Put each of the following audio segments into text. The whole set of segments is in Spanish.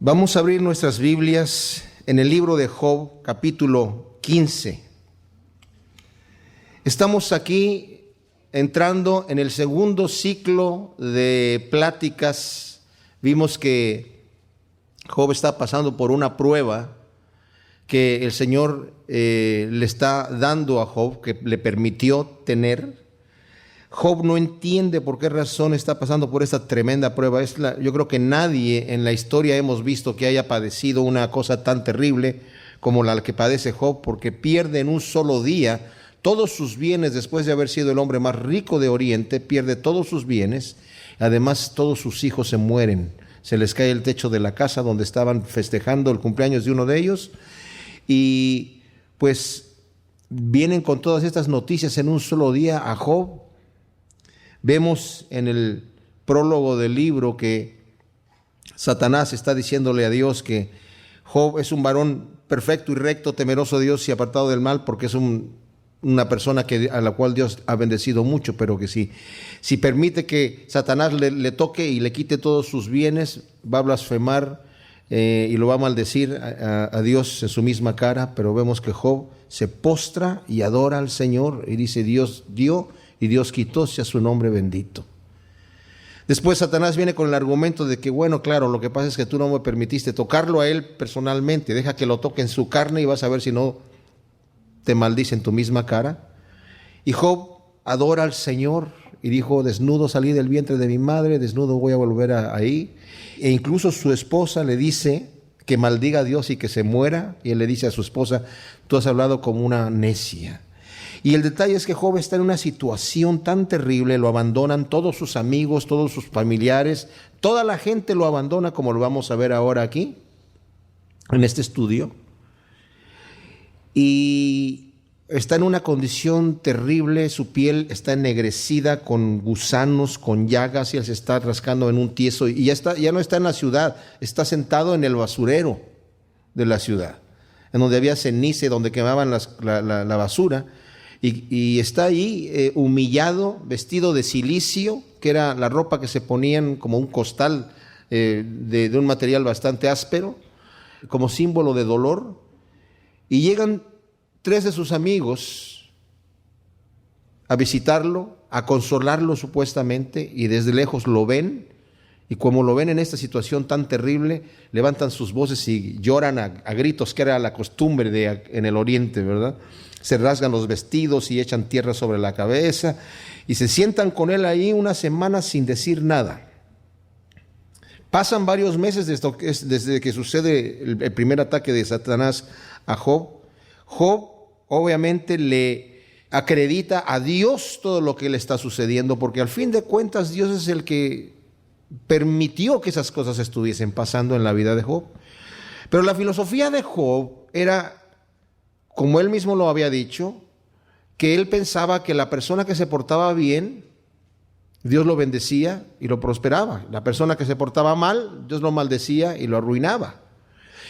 Vamos a abrir nuestras Biblias en el libro de Job, capítulo 15. Estamos aquí entrando en el segundo ciclo de pláticas. Vimos que Job está pasando por una prueba que el Señor le está dando a Job, que le permitió tener. Job no entiende por qué razón está pasando por esta tremenda prueba. Yo creo que nadie en la historia hemos visto que haya padecido una cosa tan terrible como la que padece Job, porque pierde en un solo día todos sus bienes. Después de haber sido el hombre más rico de Oriente, pierde todos sus bienes. Además, todos sus hijos se mueren. Se les cae el techo de la casa donde estaban festejando el cumpleaños de uno de ellos. Y pues vienen con todas estas noticias en un solo día a Job. Vemos en el prólogo del libro que Satanás está diciéndole a Dios que Job es un varón perfecto y recto, temeroso de Dios y apartado del mal, porque es una persona a la cual Dios ha bendecido mucho, pero que si permite que Satanás le toque y le quite todos sus bienes, va a blasfemar y lo va a maldecir a Dios en su misma cara. Pero vemos que Job se postra y adora al Señor y dice: Dios dio y Dios quitó, sea su nombre bendito. Después Satanás viene con el argumento de que, bueno, claro, lo que pasa es que tú no me permitiste tocarlo a él personalmente, deja que lo toque en su carne y vas a ver si no te maldice en tu misma cara. Y Job adora al Señor y dijo: desnudo salí del vientre de mi madre, desnudo voy a volver ahí. E incluso su esposa le dice que maldiga a Dios y que se muera, y él le dice a su esposa: tú has hablado como una necia. Y el detalle es que Job está en una situación tan terrible, lo abandonan todos sus amigos, todos sus familiares, toda la gente lo abandona, como lo vamos a ver ahora aquí, en este estudio. Y está en una condición terrible, su piel está ennegrecida con gusanos, con llagas, y él se está rascando en un tieso, y ya no está en la ciudad, está sentado en el basurero de la ciudad, en donde había ceniza, donde quemaban la basura. Y está ahí humillado, vestido de cilicio, que era la ropa que se ponían como un costal de un material bastante áspero, como símbolo de dolor. Y llegan 3 de sus amigos a visitarlo, a consolarlo supuestamente, y desde lejos lo ven. Y como lo ven en esta situación tan terrible, levantan sus voces y lloran a gritos, que era la costumbre en el oriente, ¿verdad? Se rasgan los vestidos y echan tierra sobre la cabeza y se sientan con él ahí una semana sin decir nada. Pasan varios meses desde que sucede el primer ataque de Satanás a Job. Job obviamente le acredita a Dios todo lo que le está sucediendo, porque al fin de cuentas Dios es el que permitió que esas cosas estuviesen pasando en la vida de Job. Pero la filosofía de Job era, como él mismo lo había dicho, que él pensaba que la persona que se portaba bien, Dios lo bendecía y lo prosperaba. La persona que se portaba mal, Dios lo maldecía y lo arruinaba.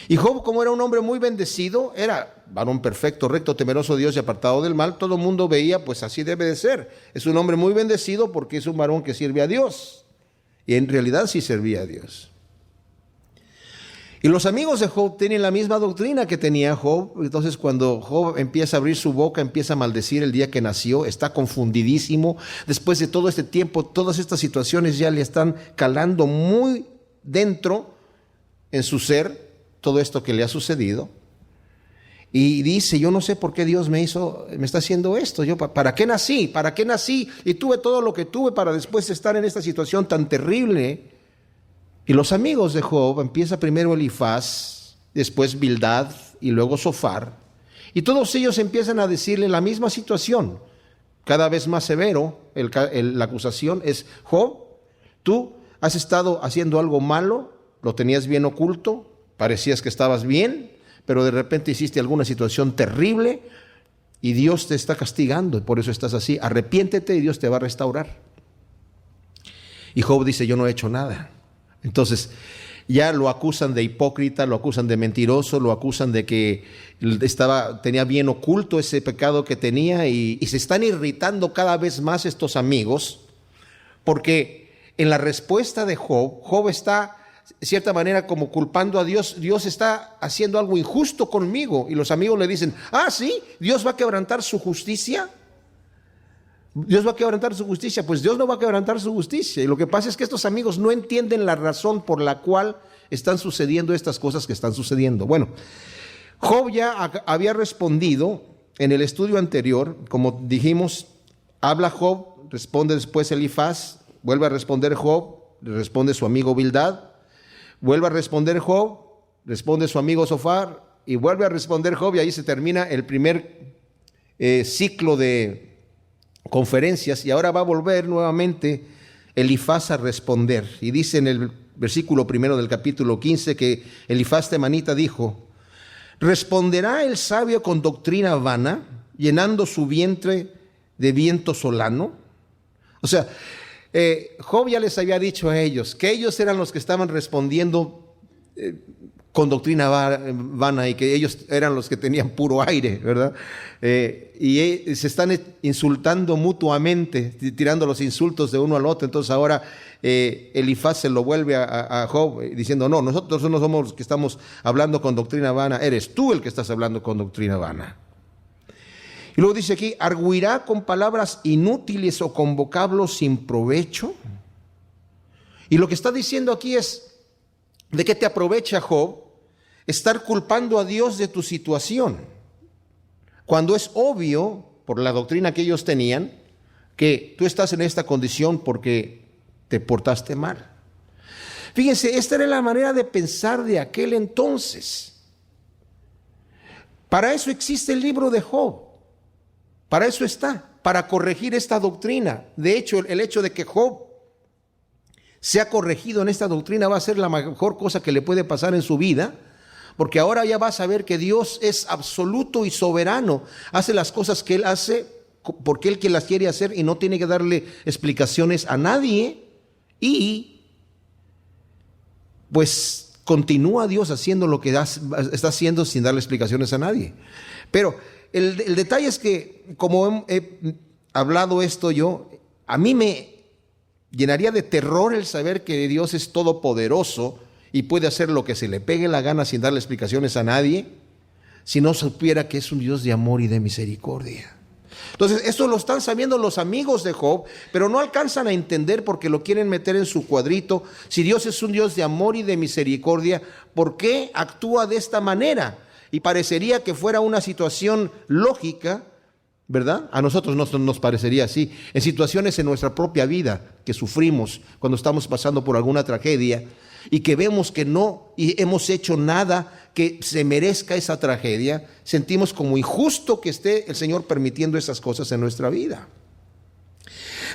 Y Job, como era un hombre muy bendecido, era varón perfecto, recto, temeroso de Dios y apartado del mal, todo el mundo veía, pues así debe de ser. Es un hombre muy bendecido porque es un varón que sirve a Dios. Y en realidad sí servía a Dios. Y los amigos de Job tienen la misma doctrina que tenía Job. Entonces, cuando Job empieza a abrir su boca, empieza a maldecir el día que nació, está confundidísimo. Después de todo este tiempo, todas estas situaciones ya le están calando muy dentro en su ser, todo esto que le ha sucedido. Y dice: yo no sé por qué Dios me está haciendo esto. ¿Para qué nací? ¿Para qué nací? Y tuve todo lo que tuve para después estar en esta situación tan terrible. Y los amigos de Job, empieza primero Elifaz, después Bildad y luego Zofar. Y todos ellos empiezan a decirle la misma situación. Cada vez más severo, la acusación es: Job, tú has estado haciendo algo malo, lo tenías bien oculto, parecías que estabas bien, pero de repente hiciste alguna situación terrible y Dios te está castigando y por eso estás así. Arrepiéntete y Dios te va a restaurar. Y Job dice: yo no he hecho nada. Entonces ya lo acusan de hipócrita, lo acusan de mentiroso, lo acusan de que tenía bien oculto ese pecado que tenía, y se están irritando cada vez más estos amigos, porque en la respuesta de Job está de cierta manera, como culpando a Dios. Dios está haciendo algo injusto conmigo. Y los amigos le dicen, sí, Dios va a quebrantar su justicia. Dios va a quebrantar su justicia. Pues Dios no va a quebrantar su justicia. Y lo que pasa es que estos amigos no entienden la razón por la cual están sucediendo estas cosas que están sucediendo. Bueno, Job ya había respondido en el estudio anterior. Como dijimos, habla Job, responde después Elifaz, vuelve a responder Job, responde su amigo Bildad, vuelve a responder Job, responde su amigo Zofar, y vuelve a responder Job, y ahí se termina el primer ciclo de conferencias. Y ahora va a volver nuevamente Elifaz a responder. Y dice en el versículo 1 del capítulo 15 que Elifaz temanita dijo: ¿responderá el sabio con doctrina vana, llenando su vientre de viento solano? O sea, Job ya les había dicho a ellos que ellos eran los que estaban respondiendo con doctrina vana, y que ellos eran los que tenían puro aire, ¿verdad? Y se están insultando mutuamente, tirando los insultos de uno al otro. Entonces ahora Elifaz se lo vuelve a Job diciendo: no, nosotros no somos los que estamos hablando con doctrina vana, eres tú el que estás hablando con doctrina vana. Y luego dice aquí: ¿arguirá con palabras inútiles o con vocablos sin provecho? Y lo que está diciendo aquí es: ¿de qué te aprovecha, Job, estar culpando a Dios de tu situación? Cuando es obvio, por la doctrina que ellos tenían, que tú estás en esta condición porque te portaste mal. Fíjense, esta era la manera de pensar de aquel entonces. Para eso existe el libro de Job. Para eso está, para corregir esta doctrina. De hecho, el hecho de que Job sea corregido en esta doctrina va a ser la mejor cosa que le puede pasar en su vida, porque ahora ya va a saber que Dios es absoluto y soberano. Hace las cosas que Él hace porque Él que las quiere hacer y no tiene que darle explicaciones a nadie. Y pues continúa Dios haciendo lo que está haciendo sin darle explicaciones a nadie. Pero el detalle es que, como he hablado esto yo, a mí me llenaría de terror el saber que Dios es todopoderoso y puede hacer lo que se le pegue la gana sin darle explicaciones a nadie, si no supiera que es un Dios de amor y de misericordia. Entonces, esto lo están sabiendo los amigos de Job, pero no alcanzan a entender porque lo quieren meter en su cuadrito. Si Dios es un Dios de amor y de misericordia, ¿por qué actúa de esta manera? Y parecería que fuera una situación lógica, ¿verdad? A nosotros no nos parecería así. En situaciones en nuestra propia vida que sufrimos cuando estamos pasando por alguna tragedia y que vemos que no hemos hecho nada que se merezca esa tragedia, sentimos como injusto que esté el Señor permitiendo esas cosas en nuestra vida.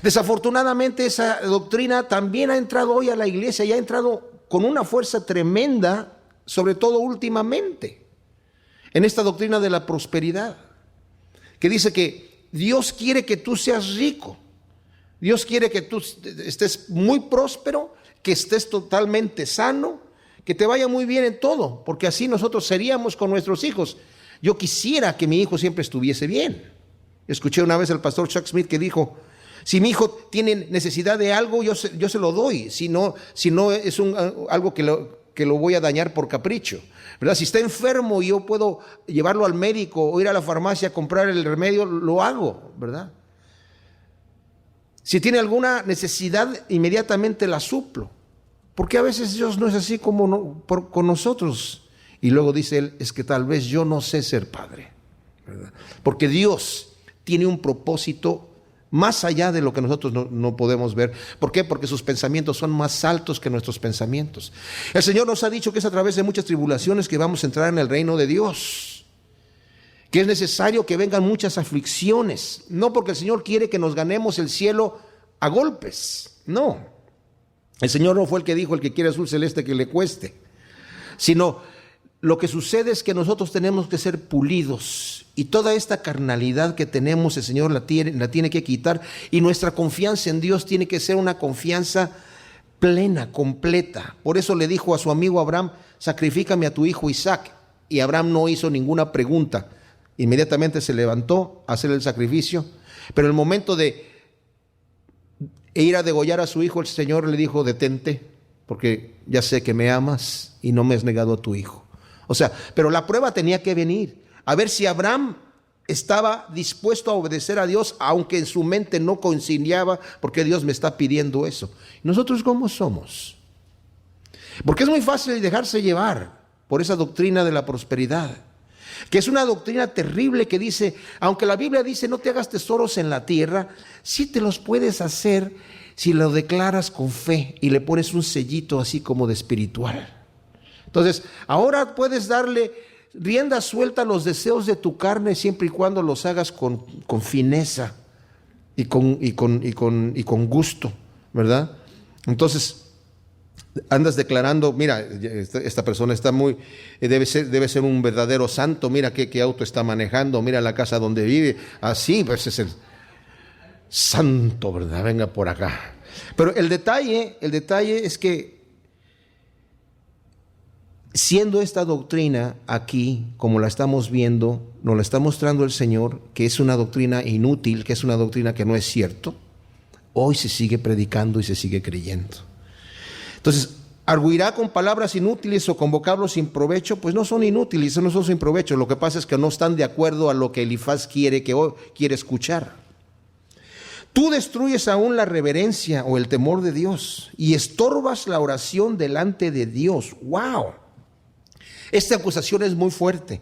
Desafortunadamente, esa doctrina también ha entrado hoy a la iglesia y ha entrado con una fuerza tremenda, sobre todo últimamente, en esta doctrina de la prosperidad, que dice que Dios quiere que tú seas rico, Dios quiere que tú estés muy próspero, que estés totalmente sano, que te vaya muy bien en todo, porque así nosotros seríamos con nuestros hijos. Yo quisiera que mi hijo siempre estuviese bien. Escuché una vez al pastor Chuck Smith que dijo: si mi hijo tiene necesidad de algo, yo se lo doy, si no es algo que lo voy a dañar por capricho, ¿verdad? Si está enfermo y yo puedo llevarlo al médico o ir a la farmacia a comprar el remedio, lo hago, ¿verdad? Si tiene alguna necesidad, inmediatamente la suplo. Porque a veces Dios no es así como con nosotros. Y luego dice él: es que tal vez yo no sé ser padre, ¿verdad? Porque Dios tiene un propósito más allá de lo que nosotros no podemos ver. ¿Por qué? Porque sus pensamientos son más altos que nuestros pensamientos. El Señor nos ha dicho que es a través de muchas tribulaciones que vamos a entrar en el reino de Dios, que es necesario que vengan muchas aflicciones, no porque el Señor quiere que nos ganemos el cielo a golpes, no. El Señor no fue el que dijo: el que quiere azul celeste que le cueste, sino lo que sucede es que nosotros tenemos que ser pulidos, y toda esta carnalidad que tenemos el Señor la tiene que quitar, y nuestra confianza en Dios tiene que ser una confianza plena, completa. Por eso le dijo a su amigo Abraham: sacrifícame a tu hijo Isaac. Y Abraham no hizo ninguna pregunta, inmediatamente se levantó a hacer el sacrificio. Pero en el momento de ir a degollar a su hijo, el Señor le dijo: detente, porque ya sé que me amas y no me has negado a tu hijo. O sea, pero la prueba tenía que venir, a ver si Abraham estaba dispuesto a obedecer a Dios, aunque en su mente no conciliaba, porque Dios me está pidiendo eso. ¿Nosotros cómo somos? Porque es muy fácil dejarse llevar por esa doctrina de la prosperidad, que es una doctrina terrible que dice, aunque la Biblia dice no te hagas tesoros en la tierra, sí te los puedes hacer si lo declaras con fe y le pones un sellito así como de espiritual. Entonces, ahora puedes darle rienda suelta a los deseos de tu carne siempre y cuando los hagas con fineza y con gusto, ¿verdad? Entonces, andas declarando, mira, esta persona está debe ser un verdadero santo, mira qué auto está manejando, mira la casa donde vive, así, pues es el santo, ¿verdad? Venga por acá. Pero el detalle es que siendo esta doctrina aquí, como la estamos viendo, nos la está mostrando el Señor, que es una doctrina inútil, que es una doctrina que no es cierto, hoy se sigue predicando y se sigue creyendo. Entonces, arguirá con palabras inútiles o con vocablos sin provecho, pues no son inútiles, no son sin provecho. Lo que pasa es que no están de acuerdo a lo que Elifaz quiere escuchar. Tú destruyes aún la reverencia o el temor de Dios y estorbas la oración delante de Dios. ¡Wow! Esta acusación es muy fuerte.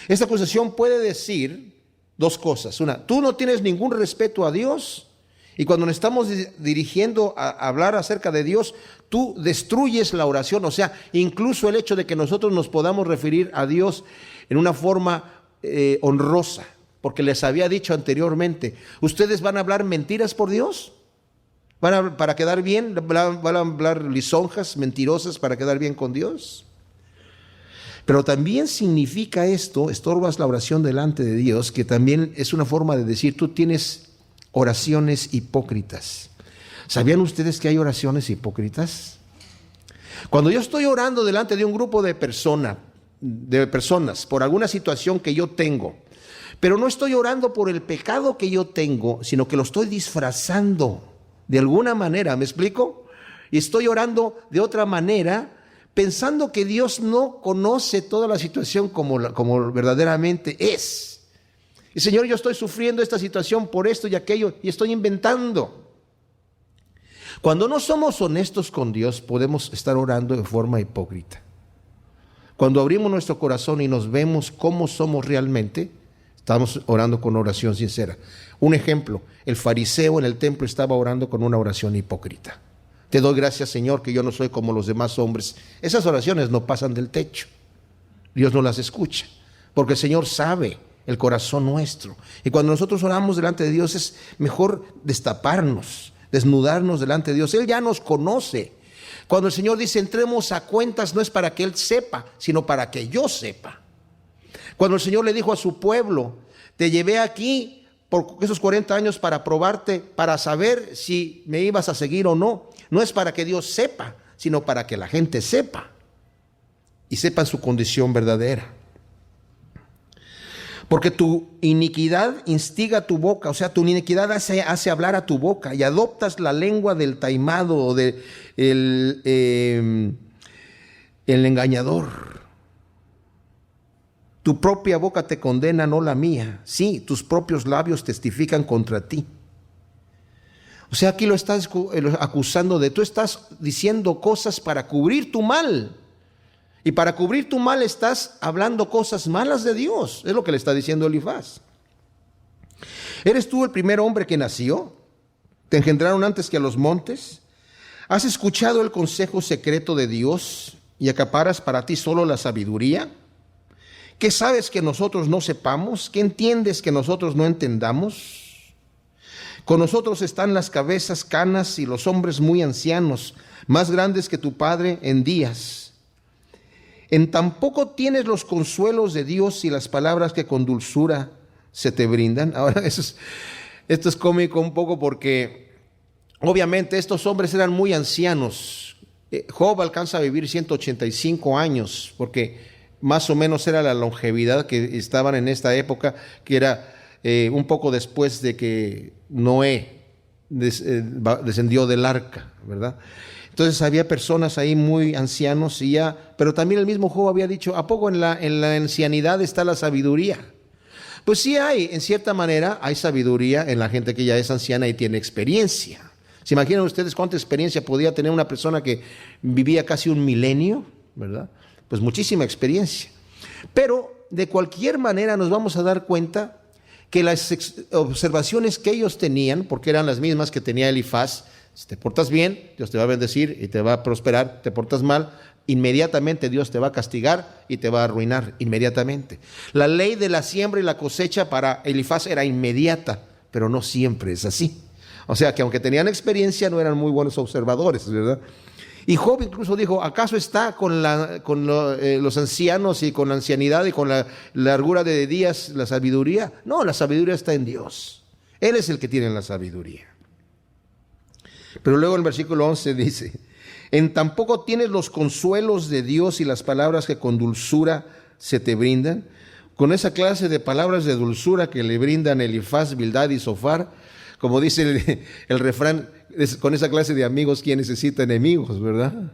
Esta acusación puede decir dos cosas. Una, tú no tienes ningún respeto a Dios. Y cuando nos estamos dirigiendo a hablar acerca de Dios, tú destruyes la oración. O sea, incluso el hecho de que nosotros nos podamos referir a Dios en una forma honrosa. Porque les había dicho anteriormente, ¿ustedes van a hablar mentiras por Dios? ¿Para quedar bien? ¿Van a hablar lisonjas mentirosas para quedar bien con Dios? Pero también significa esto, estorbas la oración delante de Dios, que también es una forma de decir, tú tienes oraciones hipócritas. ¿Sabían ustedes que hay oraciones hipócritas? Cuando yo estoy orando delante de un grupo de personas por alguna situación que yo tengo, pero no estoy orando por el pecado que yo tengo, sino que lo estoy disfrazando de alguna manera, ¿me explico? Y estoy orando de otra manera, pensando que Dios no conoce toda la situación como verdaderamente es. Y Señor, yo estoy sufriendo esta situación por esto y aquello y estoy inventando. Cuando no somos honestos con Dios, podemos estar orando de forma hipócrita. Cuando abrimos nuestro corazón y nos vemos cómo somos realmente, estamos orando con oración sincera. Un ejemplo, el fariseo en el templo estaba orando con una oración hipócrita. Te doy gracias, Señor, que yo no soy como los demás hombres. Esas oraciones no pasan del techo. Dios no las escucha, porque el Señor sabe el corazón nuestro. Y cuando nosotros oramos delante de Dios es mejor destaparnos, desnudarnos delante de Dios. Él ya nos conoce. Cuando el Señor dice entremos a cuentas, no es para que Él sepa, sino para que yo sepa. Cuando el Señor le dijo a su pueblo, te llevé aquí por esos 40 años para probarte, para saber si me ibas a seguir o no. No es para que Dios sepa, sino para que la gente sepa y sepan su condición verdadera. Porque tu iniquidad instiga tu boca, o sea, tu iniquidad hace hablar a tu boca y adoptas la lengua del taimado o del el engañador. Tu propia boca te condena, no la mía. Sí, tus propios labios testifican contra ti. O sea, aquí lo estás acusando tú estás diciendo cosas para cubrir tu mal. Y para cubrir tu mal estás hablando cosas malas de Dios. Es lo que le está diciendo Elifaz. ¿Eres tú el primer hombre que nació? ¿Te engendraron antes que a los montes? ¿Has escuchado el consejo secreto de Dios y acaparas para ti solo la sabiduría? ¿Qué sabes que nosotros no sepamos? ¿Qué entiendes que nosotros no entendamos? Con nosotros están las cabezas canas y los hombres muy ancianos, más grandes que tu padre en días. En tan poco tienes los consuelos de Dios y las palabras que con dulzura se te brindan. Ahora, esto es cómico un poco porque obviamente estos hombres eran muy ancianos. Job alcanza a vivir 185 años porque más o menos era la longevidad que estaban en esta época, que era un poco después de que Noé descendió del arca, ¿verdad? Entonces había personas ahí muy ancianos pero también el mismo Job había dicho, ¿a poco en la ancianidad está la sabiduría? Pues sí hay, en cierta manera, hay sabiduría en la gente que ya es anciana y tiene experiencia. ¿Se imaginan ustedes cuánta experiencia podía tener una persona que vivía casi un milenio, verdad? Pues muchísima experiencia. Pero de cualquier manera nos vamos a dar cuenta que las observaciones que ellos tenían, porque eran las mismas que tenía Elifaz, si te portas bien, Dios te va a bendecir y te va a prosperar. Te portas mal, inmediatamente Dios te va a castigar y te va a arruinar inmediatamente. La ley de la siembra y la cosecha para Elifaz era inmediata, pero no siempre es así. O sea que aunque tenían experiencia, no eran muy buenos observadores, ¿verdad? Y Job incluso dijo, ¿acaso está con los ancianos y con la ancianidad y con la largura de días la sabiduría? No, la sabiduría está en Dios. Él es el que tiene la sabiduría. Pero luego el versículo 11 dice, en tan poco tienes los consuelos de Dios y las palabras que con dulzura se te brindan. Con esa clase de palabras de dulzura que le brindan Elifaz, Bildad y Zofar, como dice el refrán, con esa clase de amigos, ¿quién necesita enemigos, verdad?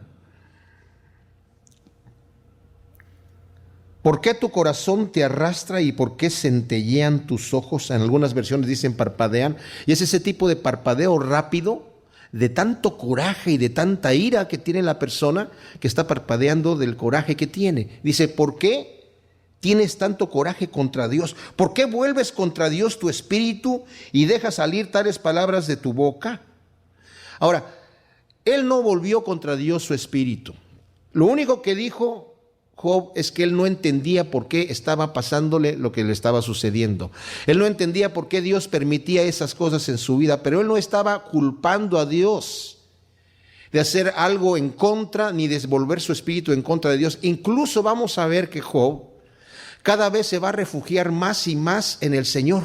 ¿Por qué tu corazón te arrastra y por qué centellean tus ojos? En algunas versiones dicen parpadean. Y es ese tipo de parpadeo rápido, de tanto coraje y de tanta ira que tiene la persona que está parpadeando del coraje que tiene. Dice, ¿por qué tienes tanto coraje contra Dios? ¿Por qué vuelves contra Dios tu espíritu y dejas salir tales palabras de tu boca? Ahora, él no volvió contra Dios su espíritu. Lo único que dijo Job es que él no entendía por qué estaba pasándole lo que le estaba sucediendo. Él no entendía por qué Dios permitía esas cosas en su vida, pero él no estaba culpando a Dios de hacer algo en contra, ni de volver su espíritu en contra de Dios. Incluso vamos a ver que Job cada vez se va a refugiar más y más en el Señor.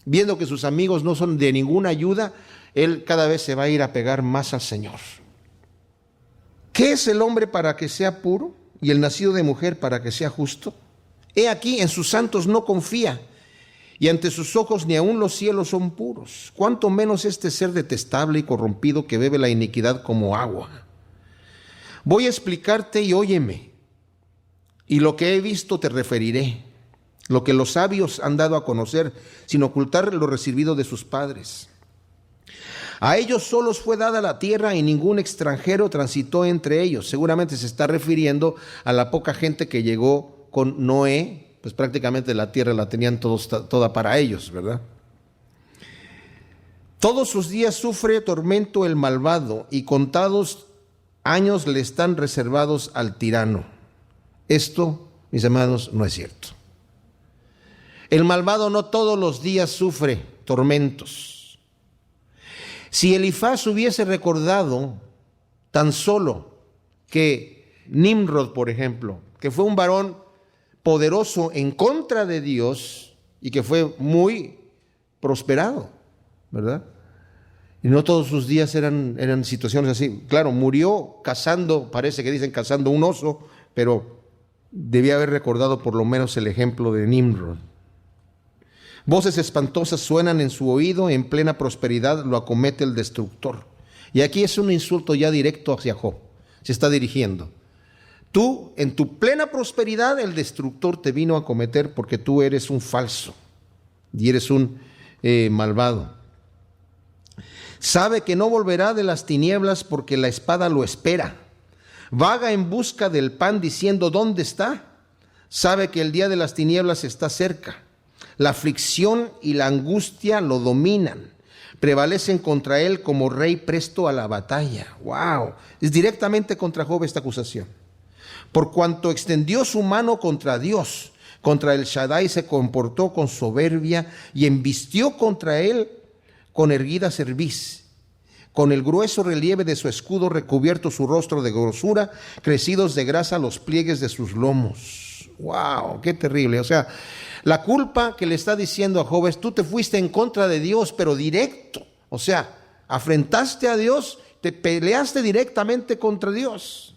Viendo que sus amigos no son de ninguna ayuda, él cada vez se va a ir a pegar más al Señor. ¿Qué es el hombre para que sea puro? Y el nacido de mujer para que sea justo. He aquí, en sus santos no confía, y ante sus ojos ni aun los cielos son puros. Cuánto menos este ser detestable y corrompido que bebe la iniquidad como agua. Voy a explicarte y óyeme, y lo que he visto te referiré, lo que los sabios han dado a conocer, sin ocultar lo recibido de sus padres. A ellos solos fue dada la tierra y ningún extranjero transitó entre ellos. Seguramente se está refiriendo a la poca gente que llegó con Noé, pues prácticamente la tierra la tenían toda para ellos, ¿verdad? Todos sus días sufre tormento el malvado y contados años le están reservados al tirano. Esto, mis amados, no es cierto. El malvado no todos los días sufre tormentos. Si Elifaz hubiese recordado tan solo que Nimrod, por ejemplo, que fue un varón poderoso en contra de Dios y que fue muy prosperado, ¿verdad? Y no todos sus días eran situaciones así. Claro, murió cazando, parece que dicen cazando un oso, pero debía haber recordado por lo menos el ejemplo de Nimrod. Voces espantosas suenan en su oído, en plena prosperidad lo acomete el destructor. Y aquí es un insulto ya directo hacia Job. Se está dirigiendo. Tú, en tu plena prosperidad, el destructor te vino a acometer porque tú eres un falso y eres un malvado. Sabe que no volverá de las tinieblas porque la espada lo espera. Vaga en busca del pan diciendo, ¿dónde está? Sabe que el día de las tinieblas está cerca. La aflicción y la angustia lo dominan. Prevalecen contra él como rey presto a la batalla. ¡Wow! Es directamente contra Job esta acusación. Por cuanto extendió su mano contra Dios, contra el Shaddai se comportó con soberbia y embistió contra él con erguida cerviz. Con el grueso relieve de su escudo recubierto su rostro de grosura, crecidos de grasa los pliegues de sus lomos. ¡Wow! ¡Qué terrible! O sea, la culpa que le está diciendo a Job es, tú te fuiste en contra de Dios, pero directo. O sea, afrentaste a Dios, te peleaste directamente contra Dios.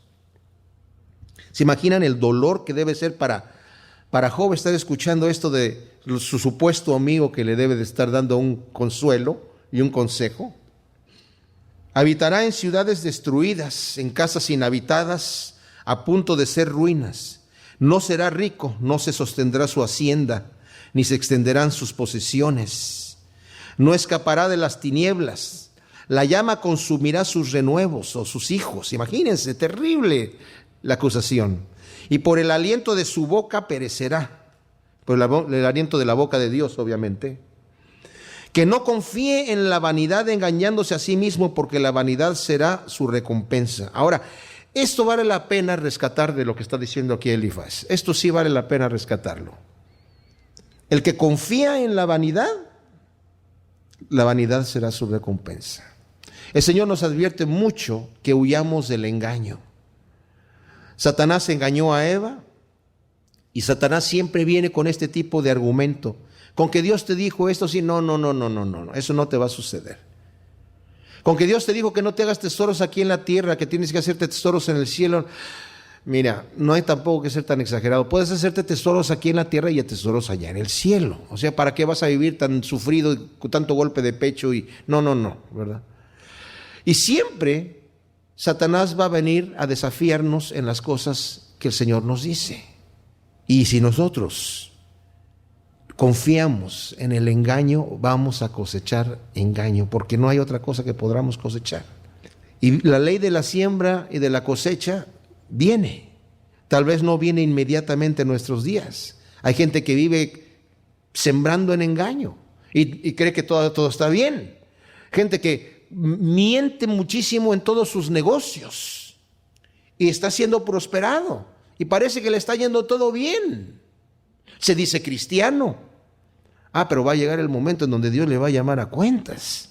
¿Se imaginan el dolor que debe ser para Job estar escuchando esto de su supuesto amigo que le debe de estar dando un consuelo y un consejo? Habitará en ciudades destruidas, en casas inhabitadas, a punto de ser ruinas. No será rico, no se sostendrá su hacienda, ni se extenderán sus posesiones. No escapará de las tinieblas. La llama consumirá sus renuevos o sus hijos. Imagínense, terrible la acusación. Y por el aliento de su boca perecerá. Por el aliento de la boca de Dios, obviamente. Que no confíe en la vanidad engañándose a sí mismo, porque la vanidad será su recompensa. Ahora, esto vale la pena rescatar de lo que está diciendo aquí Elifaz. Esto sí vale la pena rescatarlo. El que confía en la vanidad será su recompensa. El Señor nos advierte mucho que huyamos del engaño. Satanás engañó a Eva y Satanás siempre viene con este tipo de argumento. Con que Dios te dijo esto, sí, no, eso no te va a suceder. Con que Dios te dijo que no te hagas tesoros aquí en la tierra, que tienes que hacerte tesoros en el cielo. Mira, no hay tampoco que ser tan exagerado. Puedes hacerte tesoros aquí en la tierra y tesoros allá en el cielo. O sea, ¿para qué vas a vivir tan sufrido, con tanto golpe de pecho? No, ¿verdad? Y siempre Satanás va a venir a desafiarnos en las cosas que el Señor nos dice. Y si nosotros confiamos en el engaño, vamos a cosechar engaño, porque no hay otra cosa que podamos cosechar. Y la ley de la siembra y de la cosecha viene. Tal vez no viene inmediatamente en nuestros días. Hay gente que vive sembrando en engaño y cree que todo está bien. Gente que miente muchísimo en todos sus negocios y está siendo prosperado y parece que le está yendo todo bien. Se dice cristiano. Pero va a llegar el momento en donde Dios le va a llamar a cuentas.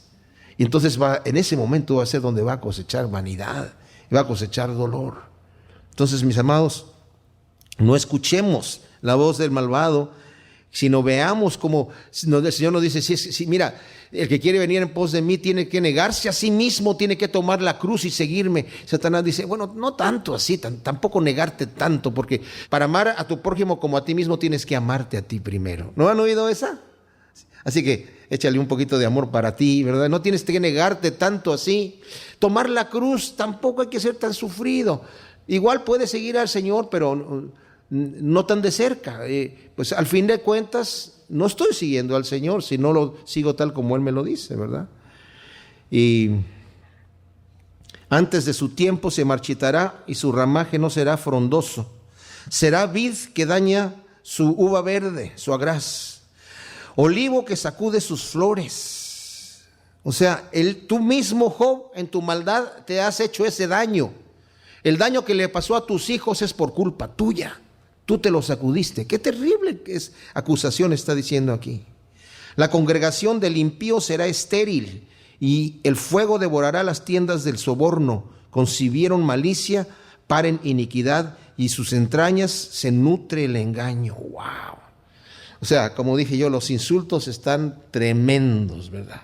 Y entonces en ese momento va a ser donde va a cosechar vanidad, va a cosechar dolor. Entonces, mis amados, no escuchemos la voz del malvado, sino veamos como el Señor nos dice, mira, el que quiere venir en pos de mí tiene que negarse a sí mismo, tiene que tomar la cruz y seguirme. Satanás dice, bueno, no tanto así, tampoco negarte tanto, porque para amar a tu prójimo como a ti mismo tienes que amarte a ti primero. ¿No han oído esa? Así que échale un poquito de amor para ti, ¿verdad? No tienes que negarte tanto así. Tomar la cruz, tampoco hay que ser tan sufrido. Igual puedes seguir al Señor, pero no tan de cerca. Pues al fin de cuentas, no estoy siguiendo al Señor, si no lo sigo tal como Él me lo dice, ¿verdad? Y antes de su tiempo se marchitará y su ramaje no será frondoso. Será vid que daña su uva verde, su agraz. Olivo que sacude sus flores. O sea, tú mismo, Job, en tu maldad te has hecho ese daño. El daño que le pasó a tus hijos es por culpa tuya. Tú te lo sacudiste. Qué terrible acusación está diciendo aquí. La congregación del impío será estéril y el fuego devorará las tiendas del soborno. Concibieron malicia, paren iniquidad y sus entrañas se nutre el engaño. ¡Wow! O sea, como dije yo, los insultos están tremendos, ¿verdad?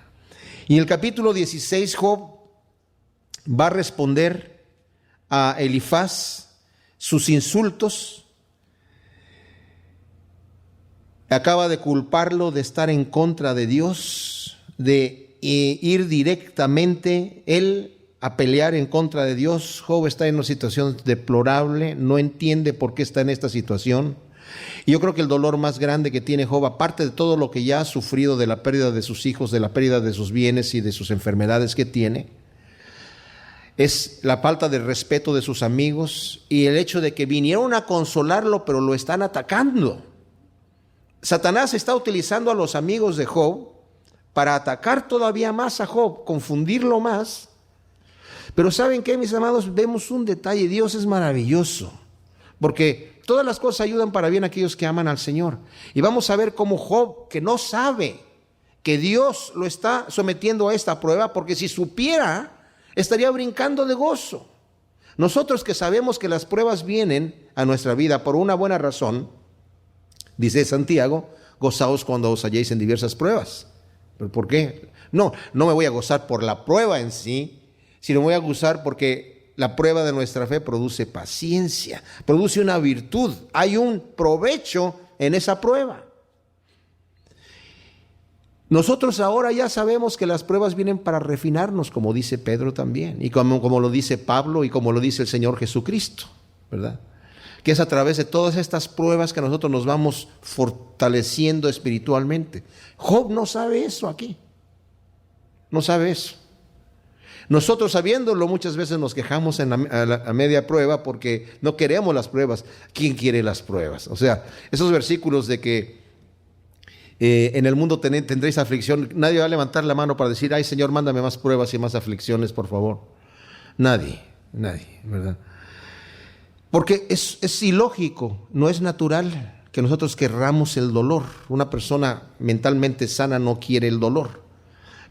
Y en el capítulo 16, Job va a responder a Elifaz sus insultos. Acaba de culparlo de estar en contra de Dios, de ir directamente él a pelear en contra de Dios. Job está en una situación deplorable, no entiende por qué está en esta situación. Y yo creo que el dolor más grande que tiene Job, aparte de todo lo que ya ha sufrido de la pérdida de sus hijos, de la pérdida de sus bienes y de sus enfermedades que tiene, es la falta de respeto de sus amigos y el hecho de que vinieron a consolarlo, pero lo están atacando. Satanás está utilizando a los amigos de Job para atacar todavía más a Job, confundirlo más. Pero ¿saben qué, mis amados? Vemos un detalle. Dios es maravilloso, porque todas las cosas ayudan para bien a aquellos que aman al Señor. Y vamos a ver cómo Job, que no sabe que Dios lo está sometiendo a esta prueba, porque si supiera, estaría brincando de gozo. Nosotros que sabemos que las pruebas vienen a nuestra vida por una buena razón, dice Santiago, gozaos cuando os halléis en diversas pruebas. ¿Pero por qué? No me voy a gozar por la prueba en sí, sino me voy a gozar porque la prueba de nuestra fe produce paciencia, produce una virtud. Hay un provecho en esa prueba. Nosotros ahora ya sabemos que las pruebas vienen para refinarnos, como dice Pedro también, y como lo dice Pablo y como lo dice el Señor Jesucristo, ¿verdad? Que es a través de todas estas pruebas que nosotros nos vamos fortaleciendo espiritualmente. Job no sabe eso aquí, no sabe eso. Nosotros sabiéndolo muchas veces nos quejamos a media prueba porque no queremos las pruebas. ¿Quién quiere las pruebas? O sea, esos versículos de que en el mundo tendréis aflicción, nadie va a levantar la mano para decir, ay Señor, mándame más pruebas y más aflicciones, por favor. Nadie, ¿verdad? Porque es ilógico, no es natural que nosotros querramos el dolor. Una persona mentalmente sana no quiere el dolor.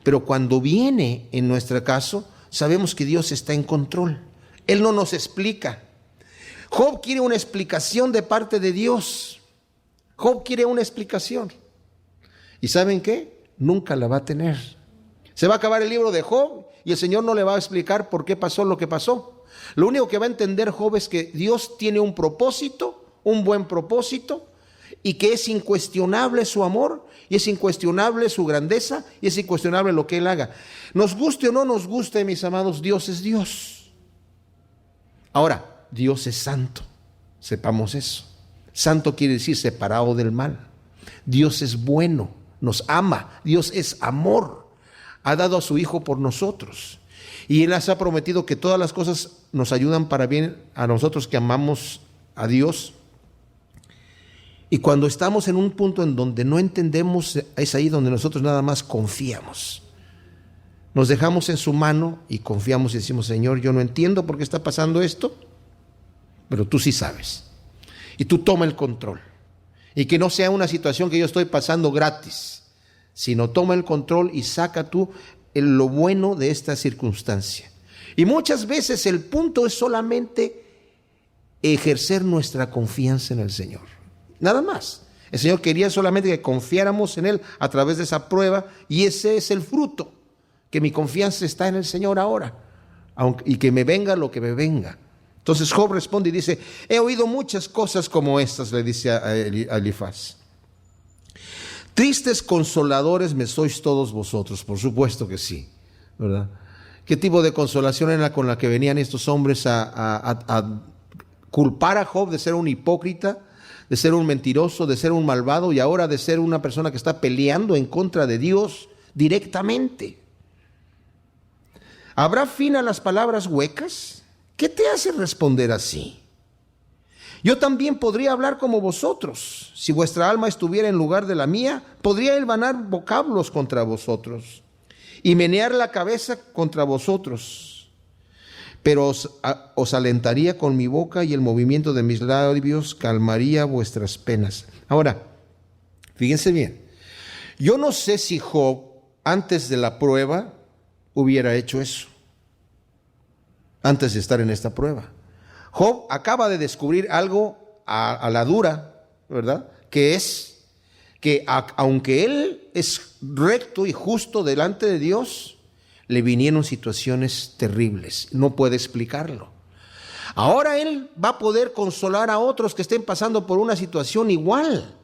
Pero cuando viene, en nuestro caso, sabemos que Dios está en control. Él no nos explica. Job quiere una explicación de parte de Dios. Job quiere una explicación. ¿Y saben qué? Nunca la va a tener. Se va a acabar el libro de Job y el Señor no le va a explicar por qué pasó lo que pasó. Lo único que va a entender Job es que Dios tiene un propósito, un buen propósito, y que es incuestionable su amor, y es incuestionable su grandeza, y es incuestionable lo que Él haga. Nos guste o no nos guste, mis amados, Dios es Dios. Ahora, Dios es santo, sepamos eso. Santo quiere decir separado del mal. Dios es bueno, nos ama, Dios es amor, ha dado a su Hijo por nosotros. Y Él nos ha prometido que todas las cosas nos ayudan para bien a nosotros que amamos a Dios. Y cuando estamos en un punto en donde no entendemos, es ahí donde nosotros nada más confiamos. Nos dejamos en su mano y confiamos y decimos, Señor, yo no entiendo por qué está pasando esto, pero tú sí sabes. Y tú toma el control. Y que no sea una situación que yo estoy pasando gratis, sino toma el control y saca tú lo bueno de esta circunstancia. Y muchas veces el punto es solamente ejercer nuestra confianza en el Señor. Nada más. El Señor quería solamente que confiáramos en Él a través de esa prueba, y ese es el fruto, que mi confianza está en el Señor ahora, y que me venga lo que me venga. Entonces Job responde y dice, he oído muchas cosas como estas, le dice a Elifaz. Tristes consoladores me sois todos vosotros. Por supuesto que sí, ¿verdad? ¿Qué tipo de consolación era con la que venían estos hombres a culpar a Job de ser un hipócrita, de ser un mentiroso, de ser un malvado, y ahora de ser una persona que está peleando en contra de Dios directamente? ¿Habrá fin a las palabras huecas? ¿Qué te hace responder así? Yo también podría hablar como vosotros. Si vuestra alma estuviera en lugar de la mía, podría hilvanar vocablos contra vosotros y menear la cabeza contra vosotros. Pero os alentaría con mi boca, y el movimiento de mis labios calmaría vuestras penas. Ahora, fíjense bien. Yo no sé si Job, antes de la prueba, hubiera hecho eso. Antes de estar en esta prueba. Job acaba de descubrir algo a la dura, ¿verdad? Que es que aunque él es recto y justo delante de Dios, le vinieron situaciones terribles. No puede explicarlo. Ahora él va a poder consolar a otros que estén pasando por una situación igual,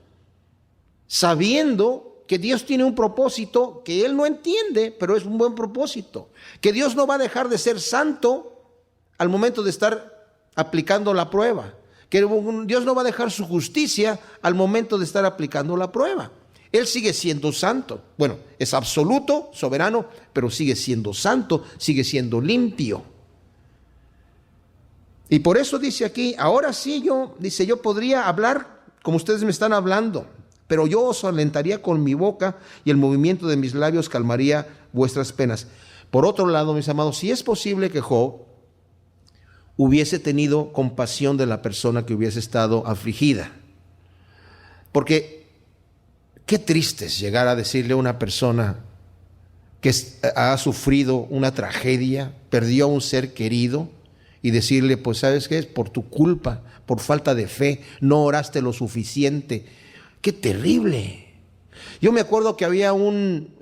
sabiendo que Dios tiene un propósito que él no entiende, pero es un buen propósito. Que Dios no va a dejar de ser santo al momento de estar aplicando la prueba, que Dios no va a dejar su justicia al momento de estar aplicando la prueba. Él sigue siendo santo. Bueno, es absoluto, soberano, pero sigue siendo santo, sigue siendo limpio. Y por eso dice aquí, ahora sí yo podría hablar como ustedes me están hablando, pero yo os alentaría con mi boca, y el movimiento de mis labios calmaría vuestras penas. Por otro lado, mis amados, si es posible que Job hubiese tenido compasión de la persona que hubiese estado afligida. Porque qué triste es llegar a decirle a una persona que ha sufrido una tragedia, perdió a un ser querido, y decirle, pues ¿sabes qué? Es por tu culpa, por falta de fe, no oraste lo suficiente. ¡Qué terrible! Yo me acuerdo que había un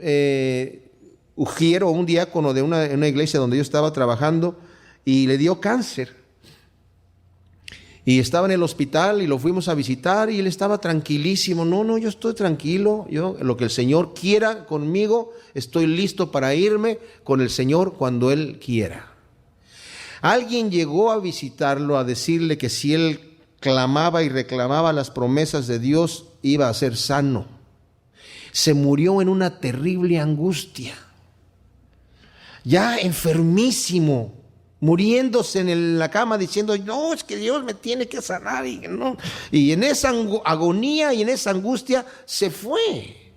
ujiero, un diácono de una iglesia donde yo estaba trabajando, y le dio cáncer. Y estaba en el hospital y lo fuimos a visitar y él estaba tranquilísimo. No, yo estoy tranquilo. Yo, lo que el Señor quiera conmigo, estoy listo para irme con el Señor cuando Él quiera. Alguien llegó a visitarlo a decirle que si él clamaba y reclamaba las promesas de Dios, iba a ser sano. Se murió en una terrible angustia. Ya enfermísimo, muriéndose en la cama diciendo, no, es que Dios me tiene que sanar. Y en esa agonía y en esa angustia se fue.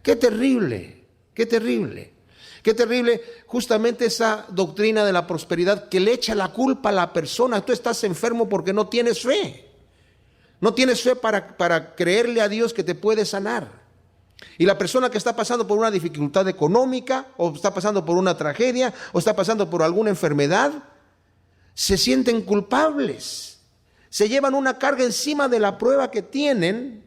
Qué terrible, qué terrible. Qué terrible justamente esa doctrina de la prosperidad que le echa la culpa a la persona. Tú estás enfermo porque no tienes fe. No tienes fe para creerle a Dios que te puede sanar. Y la persona que está pasando por una dificultad económica, o está pasando por una tragedia, o está pasando por alguna enfermedad, se sienten culpables. Se llevan una carga encima de la prueba que tienen.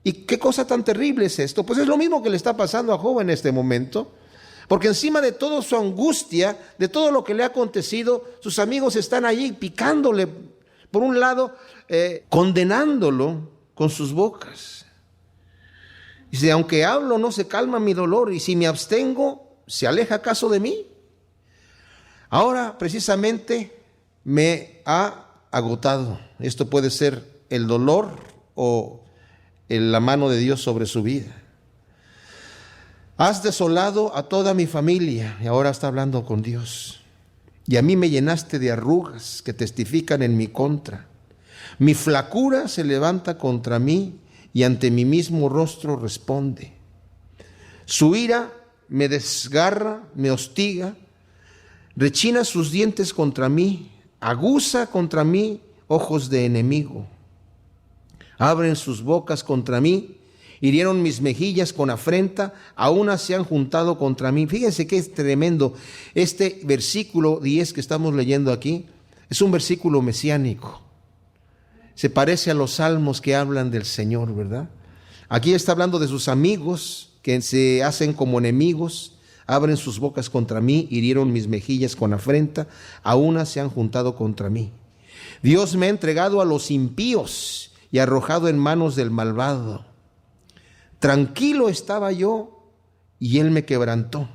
¿Y qué cosa tan terrible es esto? Pues es lo mismo que le está pasando a Job en este momento. Porque encima de toda su angustia, de todo lo que le ha acontecido, sus amigos están allí picándole, por un lado, condenándolo con sus bocas. Dice, aunque hablo no se calma mi dolor, y si me abstengo, ¿se aleja acaso de mí? Ahora precisamente me ha agotado. Esto puede ser el dolor o la mano de Dios sobre su vida. Has desolado a toda mi familia, y ahora está hablando con Dios. Y a mí me llenaste de arrugas que testifican en mi contra. Mi flacura se levanta contra mí, y ante mi mismo rostro responde. Su ira me desgarra, me hostiga, rechina sus dientes contra mí, aguza contra mí ojos de enemigo. Abren sus bocas contra mí, hirieron mis mejillas con afrenta, aún se han juntado contra mí. Fíjense que es tremendo. Este versículo 10 que estamos leyendo aquí es un versículo mesiánico. Se parece a los salmos que hablan del Señor, ¿verdad? Aquí está hablando de sus amigos que se hacen como enemigos, abren sus bocas contra mí, hirieron mis mejillas con afrenta, aún se han juntado contra mí. Dios me ha entregado a los impíos y arrojado en manos del malvado. Tranquilo estaba yo y él me quebrantó.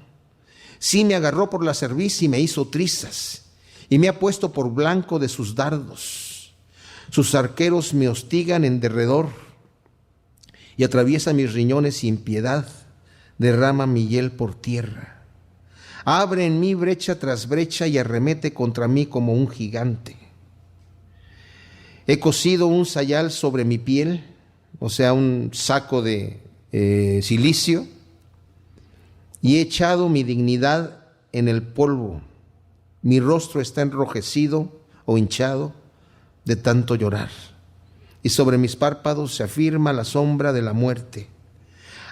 Sí me agarró por la cerviz y me hizo trizas y me ha puesto por blanco de sus dardos. Sus arqueros me hostigan en derredor y atraviesa mis riñones sin piedad, derrama mi hiel por tierra. Abre en mí brecha tras brecha y arremete contra mí como un gigante. He cosido un sayal sobre mi piel, o sea, un saco de silicio, y he echado mi dignidad en el polvo. Mi rostro está enrojecido o hinchado de tanto llorar, y sobre mis párpados se afirma la sombra de la muerte.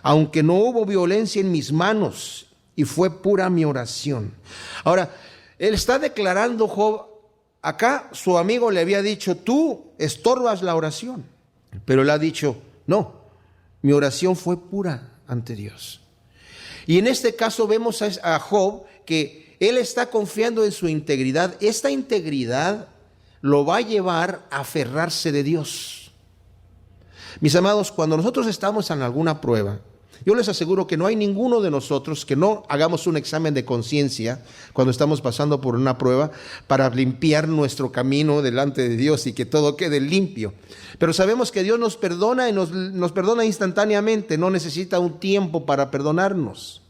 Aunque no hubo violencia en mis manos, y fue pura mi oración. Ahora, él está declarando, Job, acá su amigo le había dicho, tú estorbas la oración, pero él ha dicho, no, mi oración fue pura ante Dios. Y en este caso vemos a Job que él está confiando en su integridad. Esta integridad lo va a llevar a aferrarse de Dios. Mis amados, cuando nosotros estamos en alguna prueba, yo les aseguro que no hay ninguno de nosotros que no hagamos un examen de conciencia cuando estamos pasando por una prueba para limpiar nuestro camino delante de Dios y que todo quede limpio. Pero sabemos que Dios nos perdona y nos perdona instantáneamente, no necesita un tiempo para perdonarnos.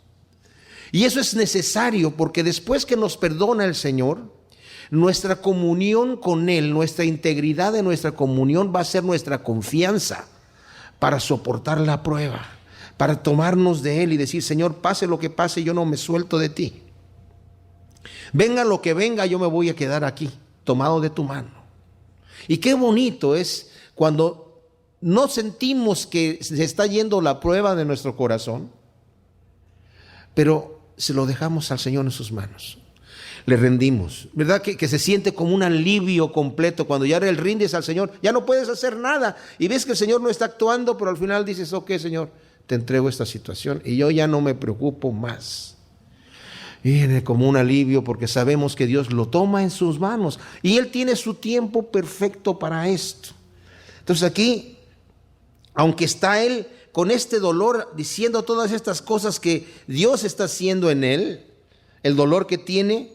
Y eso es necesario porque después que nos perdona el Señor, nuestra comunión con Él, nuestra integridad de nuestra comunión va a ser nuestra confianza para soportar la prueba, para tomarnos de Él y decir, Señor, pase lo que pase, yo no me suelto de ti. Venga lo que venga, yo me voy a quedar aquí, tomado de tu mano. Y qué bonito es cuando no sentimos que se está yendo la prueba de nuestro corazón, pero se lo dejamos al Señor en sus manos. Le rendimos, ¿verdad? Que se siente como un alivio completo cuando ya le rindes al Señor, ya no puedes hacer nada y ves que el Señor no está actuando, pero al final dices, ok, Señor, te entrego esta situación y yo ya no me preocupo más. Viene como un alivio porque sabemos que Dios lo toma en sus manos y Él tiene su tiempo perfecto para esto. Entonces aquí, aunque está Él con este dolor diciendo todas estas cosas que Dios está haciendo en Él, el dolor que tiene,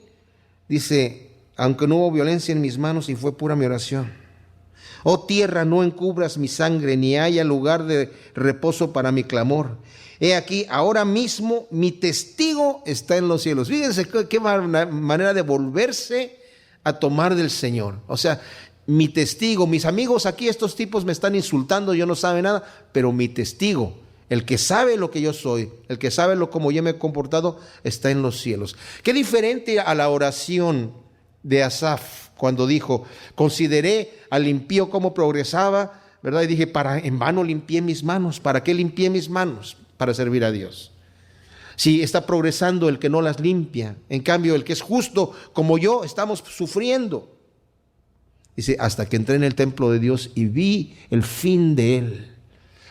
dice, aunque no hubo violencia en mis manos y fue pura mi oración. Oh tierra, no encubras mi sangre, ni haya lugar de reposo para mi clamor. He aquí, ahora mismo mi testigo está en los cielos. Fíjense qué manera de volverse a tomar del Señor. O sea, mi testigo, mis amigos aquí, estos tipos me están insultando, yo no sabe nada, pero mi testigo, el que sabe lo que yo soy, el que sabe cómo yo me he comportado, está en los cielos. Qué diferente a la oración de Asaf, cuando dijo, consideré al impío cómo progresaba, ¿verdad? Y dije, en vano limpié mis manos. ¿Para qué limpié mis manos? Para servir a Dios. Si está progresando el que no las limpia, en cambio el que es justo como yo, estamos sufriendo. Dice, hasta que entré en el templo de Dios y vi el fin de él.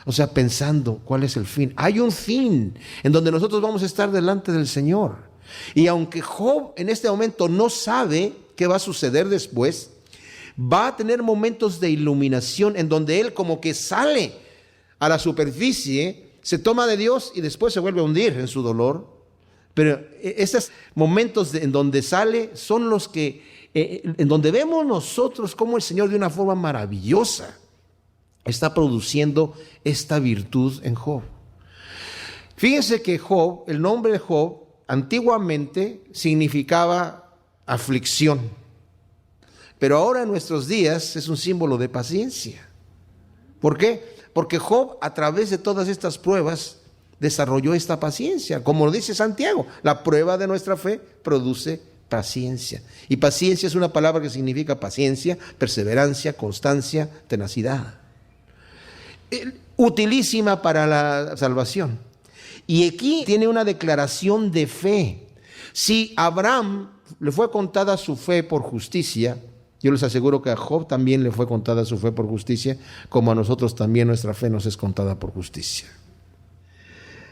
O sea, pensando, ¿cuál es el fin? Hay un fin en donde nosotros vamos a estar delante del Señor. Y aunque Job en este momento no sabe qué va a suceder después, va a tener momentos de iluminación en donde él como que sale a la superficie, se toma de Dios y después se vuelve a hundir en su dolor. Pero esos momentos en donde sale son los que, en donde vemos nosotros cómo el Señor de una forma maravillosa está produciendo esta virtud en Job. Fíjense que Job, el nombre de Job, antiguamente significaba aflicción, pero ahora en nuestros días es un símbolo de paciencia. ¿Por qué? Porque Job, a través de todas estas pruebas, desarrolló esta paciencia. Como dice Santiago, la prueba de nuestra fe produce paciencia. Y paciencia es una palabra que significa paciencia, perseverancia, constancia, tenacidad. Utilísima para la salvación. Y aquí tiene una declaración de fe. Si a Abraham le fue contada su fe por justicia, yo les aseguro que a Job también le fue contada su fe por justicia, como a nosotros también nuestra fe nos es contada por justicia.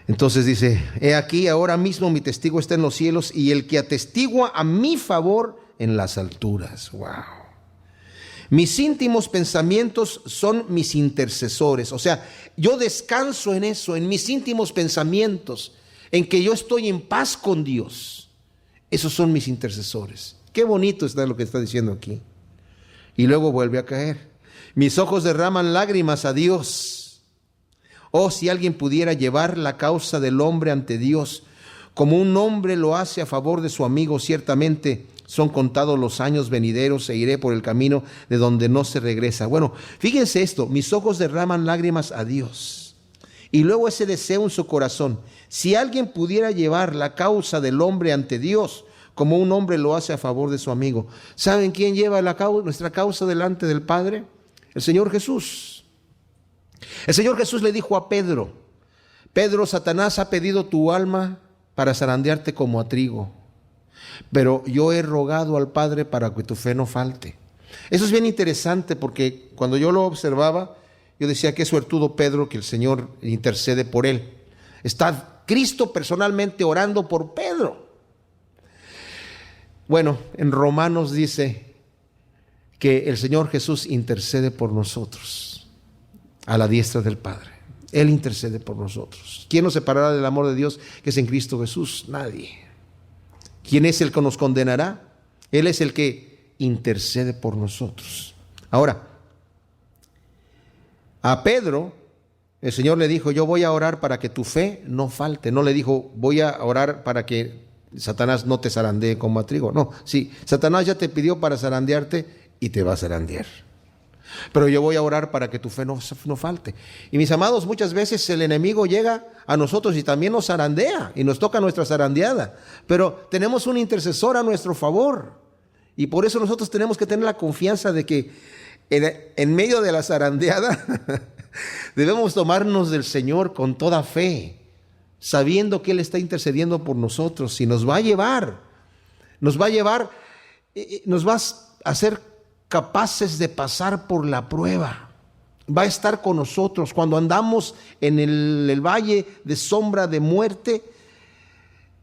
Entonces dice, he aquí ahora mismo mi testigo está en los cielos y el que atestigua a mi favor en las alturas. Wow. Mis íntimos pensamientos son mis intercesores. O sea, yo descanso en eso, en mis íntimos pensamientos, en que yo estoy en paz con Dios. Esos son mis intercesores. Qué bonito está lo que está diciendo aquí. Y luego vuelve a caer. Mis ojos derraman lágrimas a Dios. Oh, si alguien pudiera llevar la causa del hombre ante Dios, como un hombre lo hace a favor de su amigo, ciertamente son contados los años venideros e iré por el camino de donde no se regresa. Bueno, fíjense esto, mis ojos derraman lágrimas a Dios. Y luego ese deseo en su corazón. Si alguien pudiera llevar la causa del hombre ante Dios, como un hombre lo hace a favor de su amigo. ¿Saben quién lleva nuestra causa delante del Padre? El Señor Jesús. El Señor Jesús le dijo a Pedro, Pedro, Satanás ha pedido tu alma para zarandearte como a trigo, pero yo he rogado al Padre para que tu fe no falte. Eso es bien interesante porque cuando yo lo observaba, yo decía, qué suertudo Pedro que el Señor intercede por él. Está Cristo personalmente orando por Pedro. Bueno, en Romanos dice que el Señor Jesús intercede por nosotros a la diestra del Padre. Él intercede por nosotros. ¿Quién nos separará del amor de Dios que es en Cristo Jesús? Nadie. ¿Quién es el que nos condenará? Él es el que intercede por nosotros. Ahora, a Pedro, el Señor le dijo, yo voy a orar para que tu fe no falte. No le dijo, voy a orar para que Satanás no te zarandee como a trigo. No, sí, Satanás ya te pidió para zarandearte y te va a zarandear. Pero yo voy a orar para que tu fe no falte. Y mis amados, muchas veces el enemigo llega a nosotros y también nos zarandea y nos toca nuestra zarandeada. Pero tenemos un intercesor a nuestro favor. Y por eso nosotros tenemos que tener la confianza de que en medio de la zarandeada debemos tomarnos del Señor con toda fe, sabiendo que Él está intercediendo por nosotros y nos va a hacer capaces de pasar por la prueba. Va a estar con nosotros cuando andamos en el valle de sombra de muerte.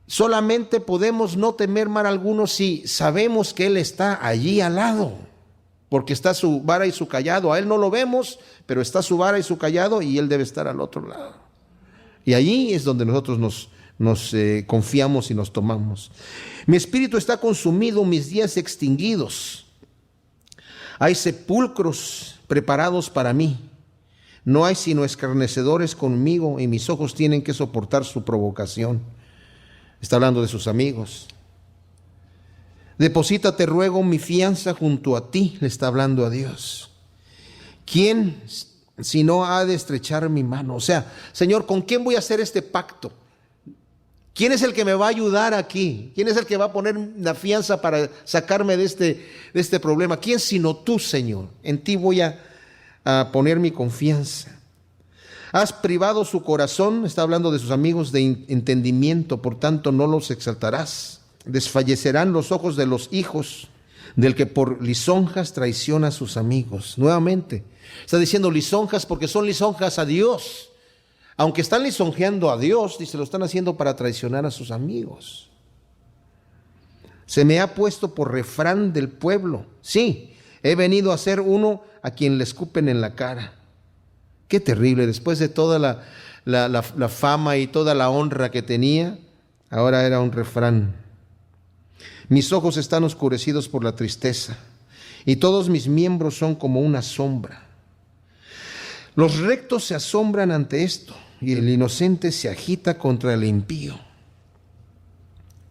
Solamente podemos no temer mal alguno si sabemos que Él está allí al lado, porque está su vara y su cayado. A Él no lo vemos, pero está su vara y su cayado y Él debe estar al otro lado. Y allí es donde nosotros nos confiamos y nos tomamos. Mi espíritu está consumido, mis días extinguidos. Hay sepulcros preparados para mí. No hay sino escarnecedores conmigo y mis ojos tienen que soportar su provocación. Está hablando de sus amigos. Deposítate, ruego, mi fianza junto a ti, le está hablando a Dios. ¿Quién si no ha de estrechar mi mano? O sea, Señor, ¿con quién voy a hacer este pacto? ¿Quién es el que me va a ayudar aquí? ¿Quién es el que va a poner la fianza para sacarme de este problema? ¿Quién sino tú, Señor? En ti voy a poner mi confianza. Has privado su corazón, está hablando de sus amigos, de entendimiento, por tanto no los exaltarás. Desfallecerán los ojos de los hijos del que por lisonjas traiciona a sus amigos. Nuevamente, está diciendo lisonjas porque son lisonjas a Dios. Aunque están lisonjeando a Dios, dice, lo están haciendo para traicionar a sus amigos. Se me ha puesto por refrán del pueblo. Sí, he venido a ser uno a quien le escupen en la cara. Qué terrible, después de toda la fama y toda la honra que tenía, ahora era un refrán. Mis ojos están oscurecidos por la tristeza, y todos mis miembros son como una sombra. Los rectos se asombran ante esto, y el inocente se agita contra el impío.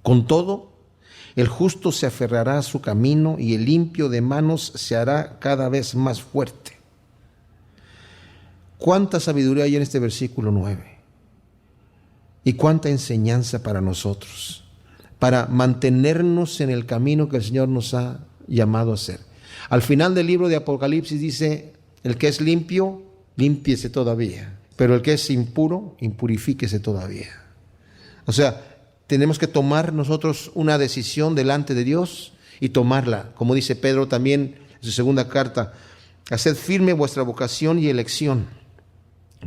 Con todo, el justo se aferrará a su camino, y el limpio de manos se hará cada vez más fuerte. Cuánta sabiduría hay en este versículo 9 y cuánta enseñanza para nosotros, para mantenernos en el camino que el Señor nos ha llamado a hacer. Al final del libro de Apocalipsis dice, el que es limpio, límpiese todavía, pero el que es impuro, impurifíquese todavía. O sea, tenemos que tomar nosotros una decisión delante de Dios y tomarla, como dice Pedro también en su segunda carta, haced firme vuestra vocación y elección,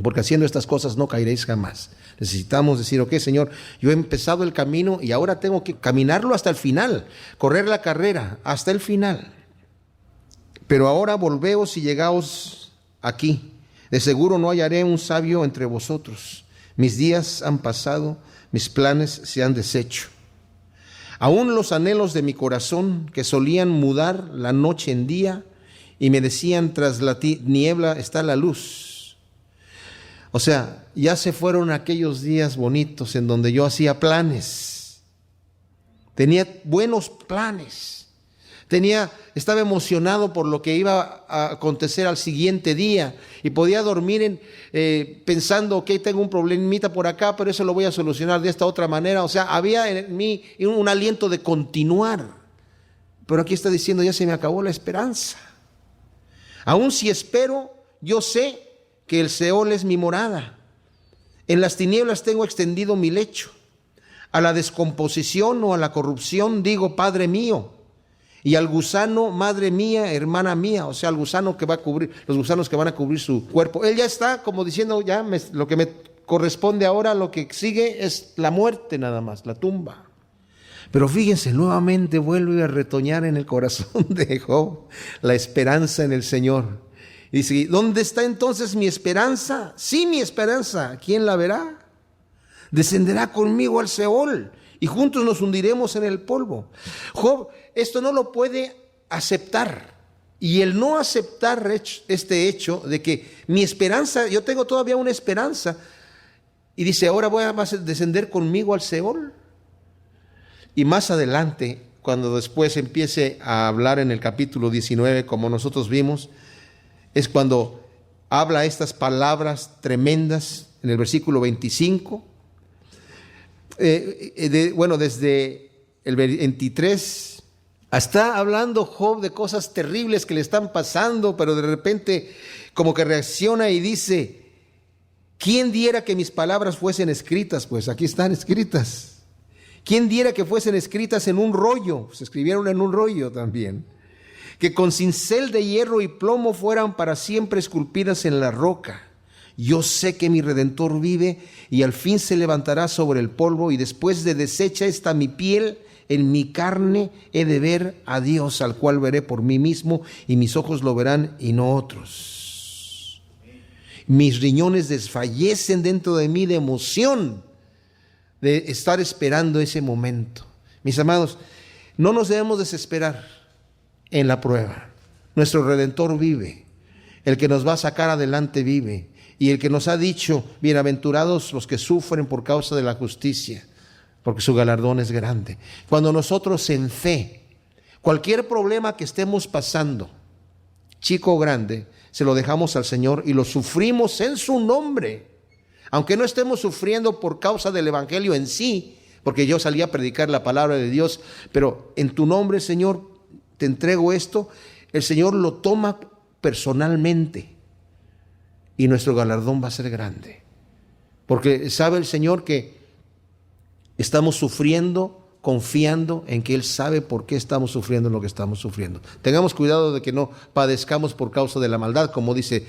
porque haciendo estas cosas no caeréis jamás. Necesitamos decir, ok, Señor, yo he empezado el camino y ahora tengo que caminarlo hasta el final, correr la carrera hasta el final. Pero ahora volveos y llegaos aquí. De seguro no hallaré un sabio entre vosotros. Mis días han pasado, mis planes se han deshecho. Aún los anhelos de mi corazón, que solían mudar la noche en día y me decían, tras la niebla está la luz. O sea, ya se fueron aquellos días bonitos en donde yo hacía planes. Tenía buenos planes. Estaba emocionado por lo que iba a acontecer al siguiente día y podía dormir pensando, ok, tengo un problemita por acá, pero eso lo voy a solucionar de esta otra manera. O sea, había en mí un aliento de continuar. Pero aquí está diciendo, ya se me acabó la esperanza. Aún si espero, yo sé que el Seol es mi morada. En las tinieblas tengo extendido mi lecho. A la descomposición o a la corrupción digo, Padre mío. Y al gusano, madre mía, hermana mía. O sea, al gusano que va a cubrir, los gusanos que van a cubrir su cuerpo. Él ya está como diciendo, lo que me corresponde ahora, lo que sigue es la muerte nada más, la tumba. Pero fíjense, nuevamente vuelve a retoñar en el corazón de Job la esperanza en el Señor. Y dice, ¿dónde está entonces mi esperanza? Sí, mi esperanza, ¿quién la verá? Descenderá conmigo al Seol y juntos nos hundiremos en el polvo. Job, esto no lo puede aceptar. Y el no aceptar este hecho de que mi esperanza, yo tengo todavía una esperanza. Y dice, ahora vas a descender conmigo al Seol. Y más adelante, cuando después empiece a hablar en el capítulo 19, como nosotros vimos, es cuando habla estas palabras tremendas en el versículo 25. Desde el 23 está hablando Job de cosas terribles que le están pasando, pero de repente como que reacciona y dice, ¿quién diera que mis palabras fuesen escritas? Pues aquí están escritas. ¿Quién diera que fuesen escritas en un rollo? Se escribieron en un rollo también. Que con cincel de hierro y plomo fueran para siempre esculpidas en la roca. Yo sé que mi Redentor vive y al fin se levantará sobre el polvo, y después de deshecha esta mi piel, en mi carne he de ver a Dios, al cual veré por mí mismo, y mis ojos lo verán y no otros. Mis riñones desfallecen dentro de mí de emoción de estar esperando ese momento. Mis amados, no nos debemos desesperar en la prueba. Nuestro Redentor vive. El que nos va a sacar adelante vive. Y el que nos ha dicho, bienaventurados los que sufren por causa de la justicia, porque su galardón es grande. Cuando nosotros en fe, cualquier problema que estemos pasando, chico o grande, se lo dejamos al Señor y lo sufrimos en su nombre. Aunque no estemos sufriendo por causa del evangelio en sí, porque yo salí a predicar la palabra de Dios, pero en tu nombre, Señor, te entrego esto. El Señor lo toma personalmente y nuestro galardón va a ser grande, porque sabe el Señor que estamos sufriendo, confiando en que Él sabe por qué estamos sufriendo lo que estamos sufriendo. Tengamos cuidado de que no padezcamos por causa de la maldad, como dice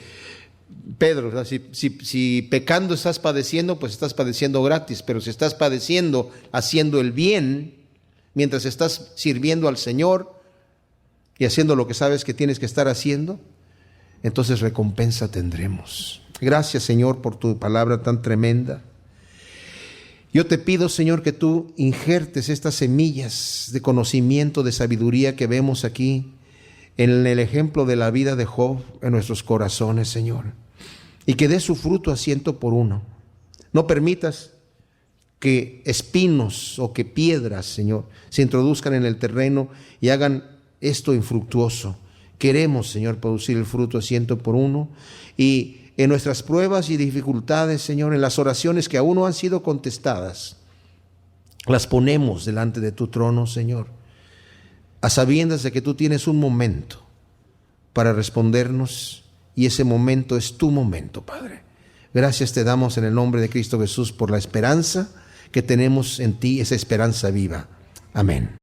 Pedro, ¿verdad? Si pecando estás padeciendo, pues estás padeciendo gratis, pero si estás padeciendo haciendo el bien, mientras estás sirviendo al Señor y haciendo lo que sabes que tienes que estar haciendo, entonces recompensa tendremos. Gracias, Señor, por tu palabra tan tremenda. Yo te pido, Señor, que tú injertes estas semillas de conocimiento, de sabiduría que vemos aquí en el ejemplo de la vida de Job en nuestros corazones, Señor, y que dé su fruto a 100%. No permitas que espinos o que piedras, Señor, se introduzcan en el terreno y hagan esto infructuoso. Queremos, Señor, producir el fruto a 100%, y en nuestras pruebas y dificultades, Señor, en las oraciones que aún no han sido contestadas, las ponemos delante de tu trono, Señor, a sabiendas de que tú tienes un momento para respondernos, y ese momento es tu momento, Padre. Gracias te damos en el nombre de Cristo Jesús por la esperanza que tenemos en ti, esa esperanza viva. Amén.